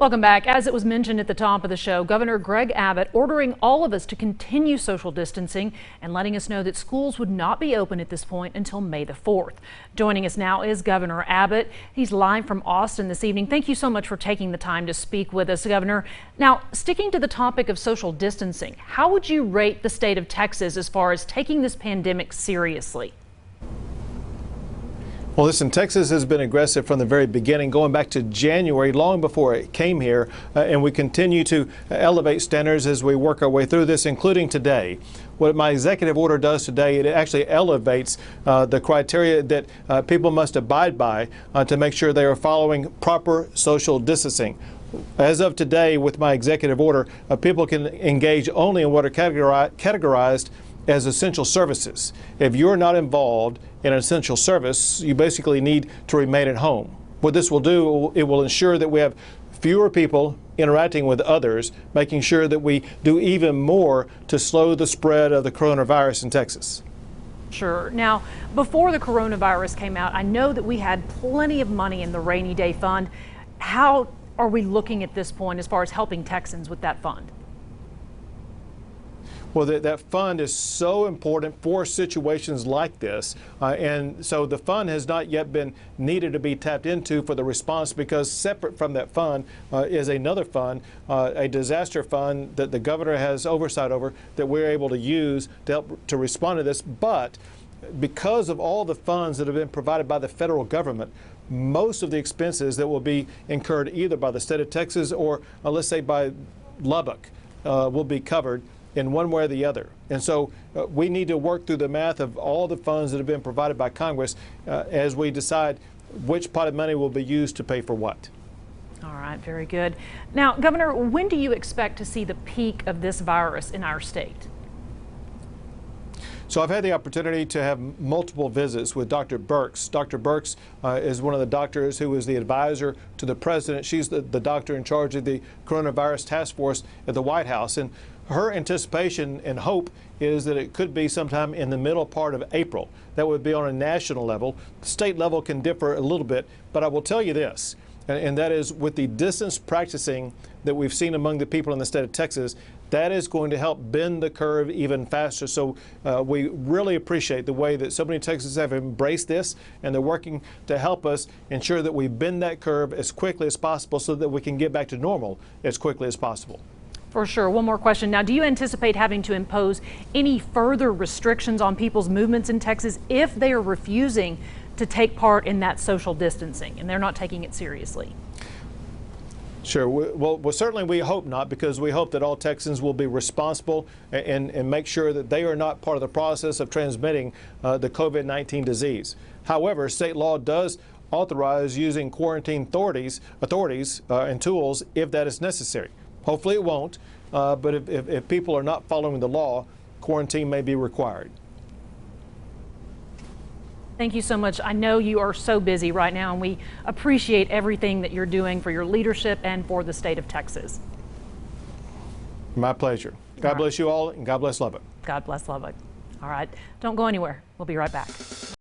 Welcome back. As it was mentioned at the top of the show, Governor Greg Abbott ordering all of us to continue social distancing and letting us know that schools would not be open at this point until May the 4th. Joining us now is Governor Abbott. He's live from Austin this evening. Thank you so much for taking the time to speak with us, Governor. Now, sticking to the topic of social distancing, how would you rate the state of Texas as far as taking this pandemic seriously? Well, listen, Texas has been aggressive from the very beginning, going back to January, long before it came here, and we continue to elevate standards as we work our way through this, including today. What my executive order does today, it actually elevates the criteria that people must abide by to make sure they are following proper social distancing. As of today, with my executive order, people can engage only in what are categorized as essential services. If you're not involved in an essential service, you basically need to remain at home. What this will do, it will ensure that we have fewer people interacting with others, making sure that we do even more to slow the spread of the coronavirus in Texas. Sure. Now, before the coronavirus came out, I know that we had plenty of money in the rainy day fund. How are we looking at this point as far as helping Texans with that fund? Well, that fund is so important for situations like this, and so the fund has not yet been needed to be tapped into for the response, because separate from that fund is another fund, a disaster fund that the governor has oversight over, that we're able to use to help to respond to this. But because of all the funds that have been provided by the federal government, most of the expenses that will be incurred either by the state of Texas or let's say by Lubbock will be covered in one way or the other. And so we need to work through the math of all the funds that have been provided by Congress as we decide which pot of money will be used to pay for what. All right, very good. Now, Governor, when do you expect to see the peak of this virus in our state? So I've had the opportunity to have multiple visits with Dr. Birx. Dr. Birx is one of the doctors who is the advisor to the president. She's the doctor in charge of the coronavirus task force at the White House. And her anticipation and hope is that it could be sometime in the middle part of April. That would be on a national level. The state level can differ a little bit, but I will tell you this, and that is with the distance practicing that we've seen among the people in the state of Texas, that is going to help bend the curve even faster. So we really appreciate the way that so many Texans have embraced this, and they're working to help us ensure that we bend that curve as quickly as possible so that we can get back to normal as quickly as possible. For sure. One more question. Now, do you anticipate having to impose any further restrictions on people's movements in Texas if they are refusing to take part in that social distancing and they're not taking it seriously? Sure. Well, certainly we hope not, because we hope that all Texans will be responsible and make sure that they are not part of the process of transmitting the COVID-19 disease. However, state law does authorize using quarantine authorities and tools if that is necessary. Hopefully it won't, but if people are not following the law, quarantine may be required. Thank you so much. I know you are so busy right now, and we appreciate everything that you're doing for your leadership and for the state of Texas. My pleasure. God bless you all, and God bless Lubbock. God bless Lubbock. All right, don't go anywhere. We'll be right back.